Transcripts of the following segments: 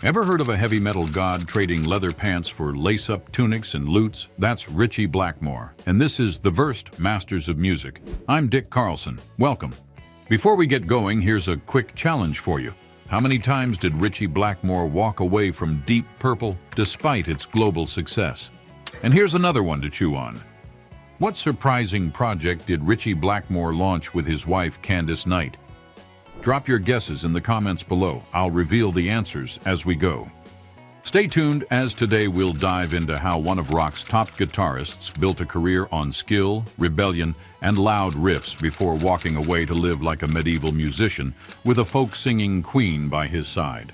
Ever heard of a heavy metal god trading leather pants for lace-up tunics and lutes? That's Ritchie Blackmore, and this is The Versed Masters of Music. I'm Dick Carlson. Welcome. Before we get going, here's a quick challenge for you. How many times did Ritchie Blackmore walk away from Deep Purple despite its global success? And here's another one to chew on. What surprising project did Ritchie Blackmore launch with his wife, Candace Night? Drop your guesses in the comments below. I'll reveal the answers as we go. Stay tuned, as today we'll dive into how one of rock's top guitarists built a career on skill, rebellion, and loud riffs before walking away to live like a medieval musician with a folk-singing queen by his side.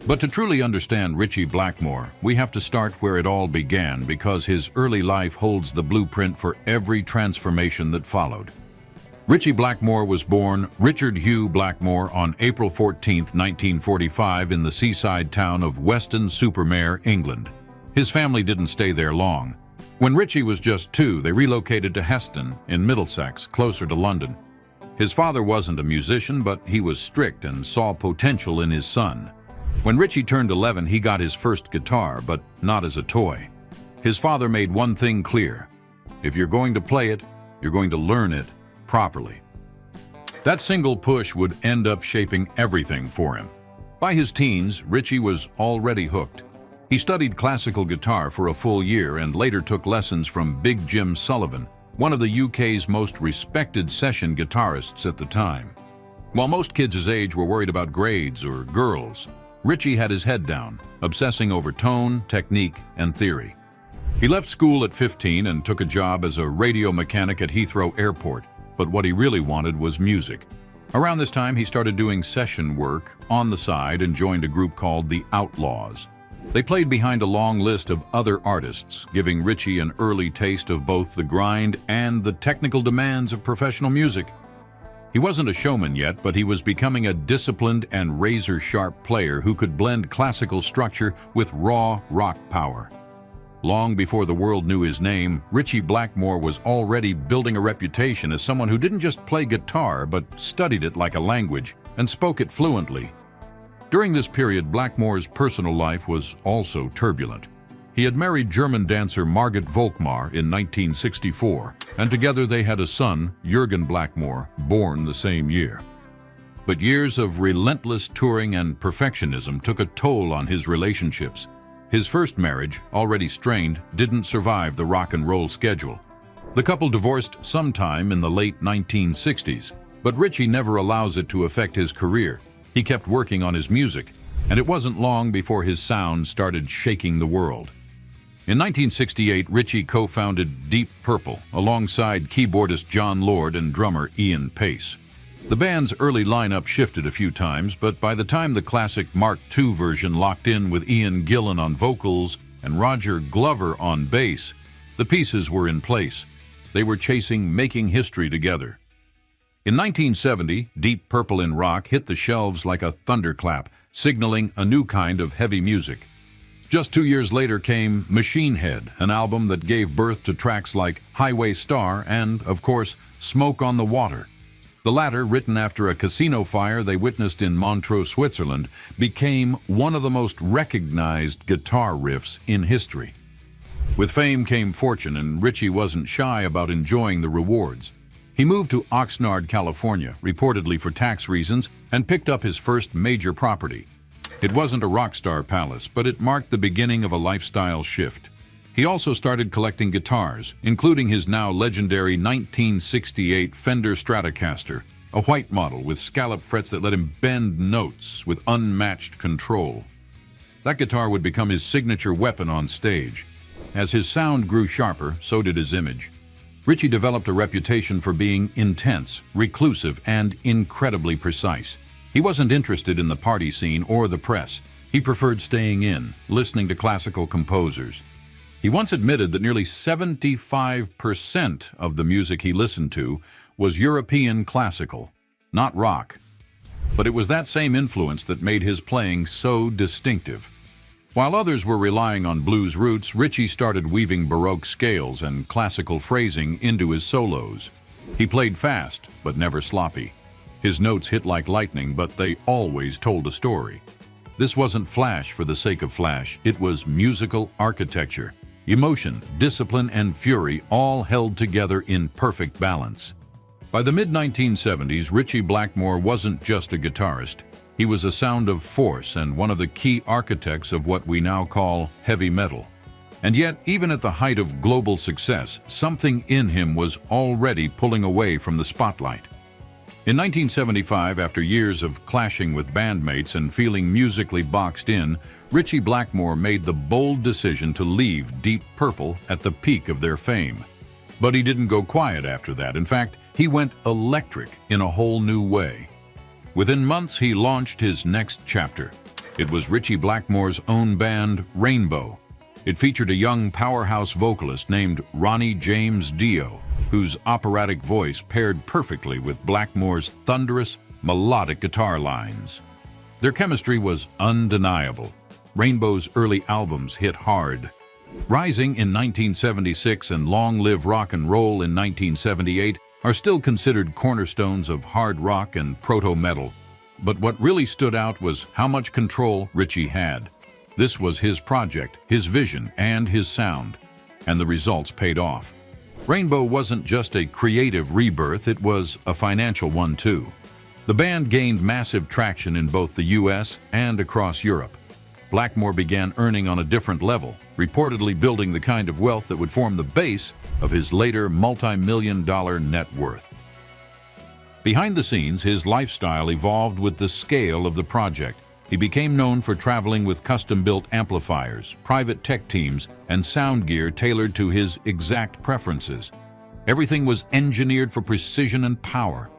But to truly understand Ritchie Blackmore, we have to start where it all began, because his early life holds the blueprint for every transformation that followed. Ritchie Blackmore was born Richard Hugh Blackmore on April 14, 1945 in the seaside town of Weston-super-Mare, England. His family didn't stay there long. When Ritchie was just 2, they relocated to Heston in Middlesex, closer to London. His father wasn't a musician, but he was strict and saw potential in his son. When Ritchie turned 11, he got his first guitar, but not as a toy. His father made one thing clear: if you're going to play it, you're going to learn it properly. That single push would end up shaping everything for him. By his teens, Ritchie was already hooked. He studied classical guitar for a full year and later took lessons from Big Jim Sullivan, one of the UK's most respected session guitarists at the time. While most kids his age were worried about grades or girls, Ritchie had his head down, obsessing over tone, technique, and theory. He left school at 15 and took a job as a radio mechanic at Heathrow Airport. But what he really wanted was music. Around this time, he started doing session work on the side and joined a group called the Outlaws. They played behind a long list of other artists, giving Ritchie an early taste of both the grind and the technical demands of professional music. He wasn't a showman yet, but he was becoming a disciplined and razor-sharp player who could blend classical structure with raw rock power. Long before the world knew his name, Ritchie Blackmore was already building a reputation as someone who didn't just play guitar, but studied it like a language and spoke it fluently. During this period, Blackmore's personal life was also turbulent. He had married German dancer Margit Volkmar in 1964, and together they had a son, Jürgen Blackmore, born the same year. But years of relentless touring and perfectionism took a toll on his relationships. His first marriage, already strained, didn't survive the rock and roll schedule. The couple divorced sometime in the late 1960s, but Ritchie never allows it to affect his career. He kept working on his music, and it wasn't long before his sound started shaking the world. In 1968, Ritchie co-founded Deep Purple alongside keyboardist John Lord and drummer Ian Pace. The band's early lineup shifted a few times, but by the time the classic Mark II version locked in with Ian Gillan on vocals and Roger Glover on bass, the pieces were in place. They were making history together. In 1970, Deep Purple in rock hit the shelves like a thunderclap, signaling a new kind of heavy music. Just 2 years later came Machine Head, an album that gave birth to tracks like Highway Star and, of course, Smoke on the Water. The latter, written after a casino fire they witnessed in Montreux, Switzerland, became one of the most recognized guitar riffs in history. With fame came fortune, and Ritchie wasn't shy about enjoying the rewards. He moved to Oxnard, California, reportedly for tax reasons, and picked up his first major property. It wasn't a rock star palace, but it marked the beginning of a lifestyle shift. He also started collecting guitars, including his now legendary 1968 Fender Stratocaster, a white model with scalloped frets that let him bend notes with unmatched control. That guitar would become his signature weapon on stage. As his sound grew sharper, so did his image. Ritchie developed a reputation for being intense, reclusive, and incredibly precise. He wasn't interested in the party scene or the press. He preferred staying in, listening to classical composers. He once admitted that nearly 75% of the music he listened to was European classical, not rock. But it was that same influence that made his playing so distinctive. While others were relying on blues roots, Ritchie started weaving Baroque scales and classical phrasing into his solos. He played fast, but never sloppy. His notes hit like lightning, but they always told a story. This wasn't flash for the sake of flash. It was musical architecture. Emotion, discipline, and fury all held together in perfect balance. By the mid-1970s, Ritchie Blackmore wasn't just a guitarist. He was a sound of force and one of the key architects of what we now call heavy metal. And yet, even at the height of global success, something in him was already pulling away from the spotlight. In 1975, after years of clashing with bandmates and feeling musically boxed in, Ritchie Blackmore made the bold decision to leave Deep Purple at the peak of their fame. But he didn't go quiet after that. In fact, he went electric in a whole new way. Within months, he launched his next chapter. It was Ritchie Blackmore's own band, Rainbow. It featured a young powerhouse vocalist named Ronnie James Dio, whose operatic voice paired perfectly with Blackmore's thunderous, melodic guitar lines. Their chemistry was undeniable. Rainbow's early albums hit hard. Rising in 1976 and Long Live Rock and Roll in 1978 are still considered cornerstones of hard rock and proto-metal. But what really stood out was how much control Ritchie had. This was his project, his vision, and his sound. And the results paid off. Rainbow wasn't just a creative rebirth, it was a financial one too. The band gained massive traction in both the US and across Europe. Blackmore began earning on a different level, reportedly building the kind of wealth that would form the base of his later multi-million-dollar net worth. Behind the scenes, his lifestyle evolved with the scale of the project. He became known for traveling with custom-built amplifiers, private tech teams, and sound gear tailored to his exact preferences. Everything was engineered for precision and power.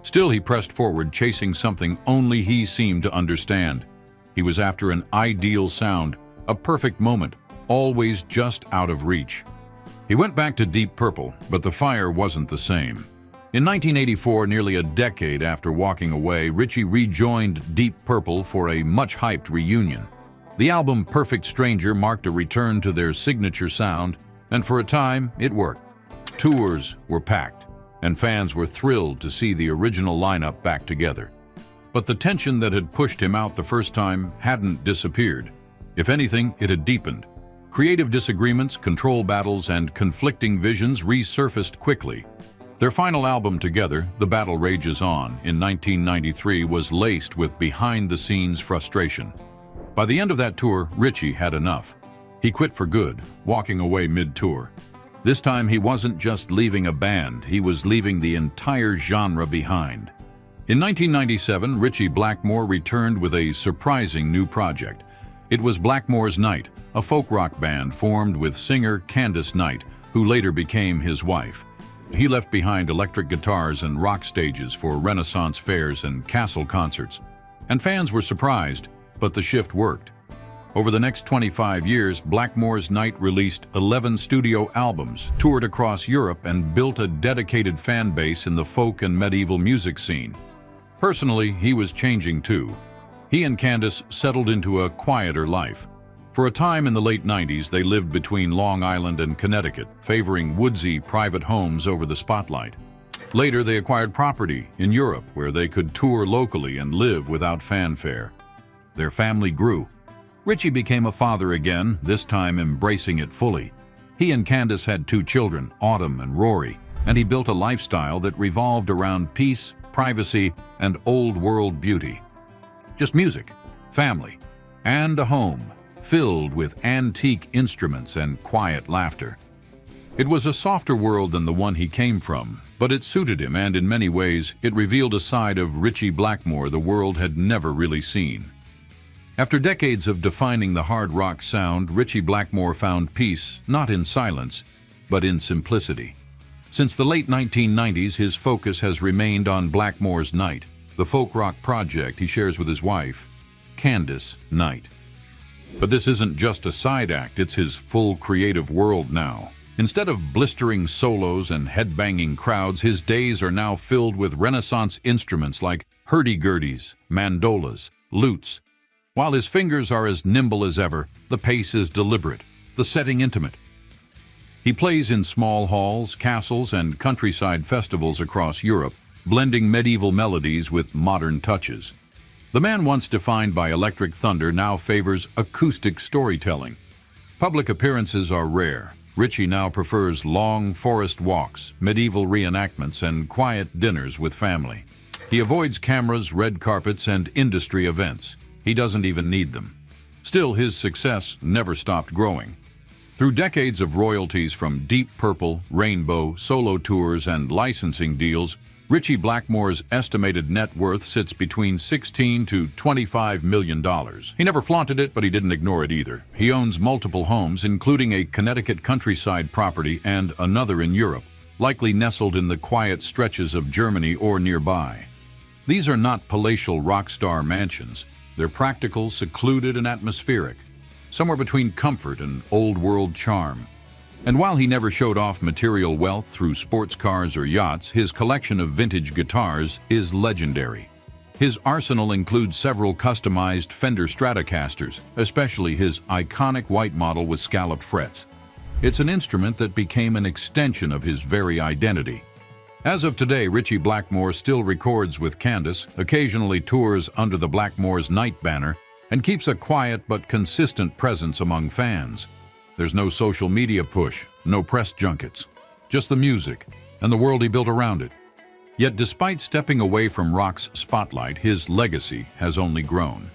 Still, he pressed forward, chasing something only he seemed to understand. He was after an ideal sound, a perfect moment, always just out of reach. He went back to Deep Purple, but the fire wasn't the same. In 1984, nearly a decade after walking away, Ritchie rejoined Deep Purple for a much-hyped reunion. The album Perfect Stranger marked a return to their signature sound, and for a time, it worked. Tours were packed, and fans were thrilled to see the original lineup back together. But the tension that had pushed him out the first time hadn't disappeared. If anything, it had deepened. Creative disagreements, control battles, and conflicting visions resurfaced quickly. Their final album together, The Battle Rages On, in 1993, was laced with behind-the-scenes frustration. By the end of that tour, Ritchie had enough. He quit for good, walking away mid-tour. This time, he wasn't just leaving a band, he was leaving the entire genre behind. In 1997, Ritchie Blackmore returned with a surprising new project. It was Blackmore's Night, a folk rock band formed with singer Candace Night, who later became his wife. He left behind electric guitars and rock stages for Renaissance fairs and castle concerts. And fans were surprised, but the shift worked. Over the next 25 years, Blackmore's Night released 11 studio albums, toured across Europe, and built a dedicated fan base in the folk and medieval music scene. Personally, he was changing too. He and Candace settled into a quieter life. For a time in the late 90s, they lived between Long Island and Connecticut, favoring woodsy private homes over the spotlight. Later, they acquired property in Europe where they could tour locally and live without fanfare. Their family grew. Ritchie became a father again, this time embracing it fully. He and Candace had 2 children, Autumn and Rory, and he built a lifestyle that revolved around peace, privacy, and old-world beauty. Just music, family, and a home filled with antique instruments and quiet laughter. It was a softer world than the one he came from, but it suited him, and in many ways, it revealed a side of Ritchie Blackmore the world had never really seen. After decades of defining the hard rock sound, Ritchie Blackmore found peace not in silence, but in simplicity. Since the late 1990s, his focus has remained on Blackmore's Night, the folk rock project he shares with his wife, Candace Night. But this isn't just a side act, it's his full creative world now. Instead of blistering solos and headbanging crowds, his days are now filled with Renaissance instruments like hurdy-gurdies, mandolas, lutes. While his fingers are as nimble as ever, the pace is deliberate, the setting intimate. He plays in small halls, castles, and countryside festivals across Europe, blending medieval melodies with modern touches. The man once defined by electric thunder now favors acoustic storytelling. Public appearances are rare. Ritchie now prefers long forest walks, medieval reenactments, and quiet dinners with family. He avoids cameras, red carpets, and industry events. He doesn't even need them. Still, his success never stopped growing. Through decades of royalties from Deep Purple, Rainbow, solo tours, and licensing deals, Ritchie Blackmore's estimated net worth sits between $16 to $25 million. He never flaunted it, but he didn't ignore it either. He owns multiple homes, including a Connecticut countryside property and another in Europe, likely nestled in the quiet stretches of Germany or nearby. These are not palatial rock star mansions. They're practical, secluded, and atmospheric, somewhere between comfort and old-world charm. And while he never showed off material wealth through sports cars or yachts, his collection of vintage guitars is legendary. His arsenal includes several customized Fender Stratocasters, especially his iconic white model with scalloped frets. It's an instrument that became an extension of his very identity. As of today, Ritchie Blackmore still records with Candace, occasionally tours under the Blackmore's Night banner, and keeps a quiet but consistent presence among fans. There's no social media push, no press junkets, just the music and the world he built around it. Yet despite stepping away from rock's spotlight, his legacy has only grown.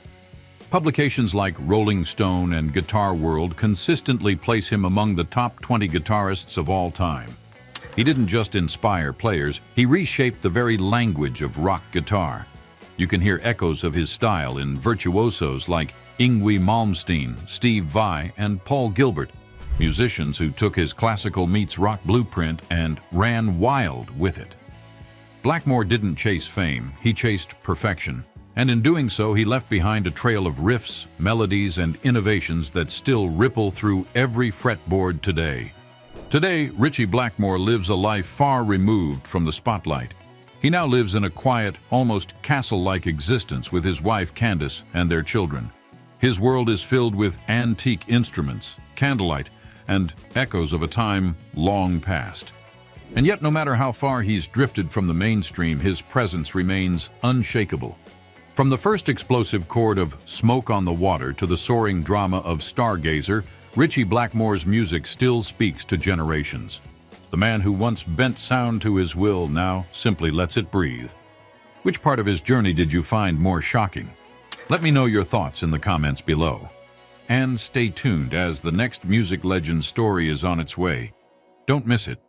Publications like Rolling Stone and Guitar World consistently place him among the top 20 guitarists of all time. He didn't just inspire players, he reshaped the very language of rock guitar. You can hear echoes of his style in virtuosos like Yngwie Malmsteen, Steve Vai, and Paul Gilbert, musicians who took his classical meets rock blueprint and ran wild with it. Blackmore didn't chase fame, he chased perfection, and in doing so he left behind a trail of riffs, melodies, and innovations that still ripple through every fretboard today. Today, Ritchie Blackmore lives a life far removed from the spotlight. He now lives in a quiet, almost castle-like existence with his wife Candace and their children. His world is filled with antique instruments, candlelight, and echoes of a time long past. And yet, no matter how far he's drifted from the mainstream, his presence remains unshakable. From the first explosive chord of Smoke on the Water to the soaring drama of Stargazer, Ritchie Blackmore's music still speaks to generations. The man who once bent sound to his will now simply lets it breathe. Which part of his journey did you find more shocking? Let me know your thoughts in the comments below. And stay tuned as the next music legend story is on its way. Don't miss it.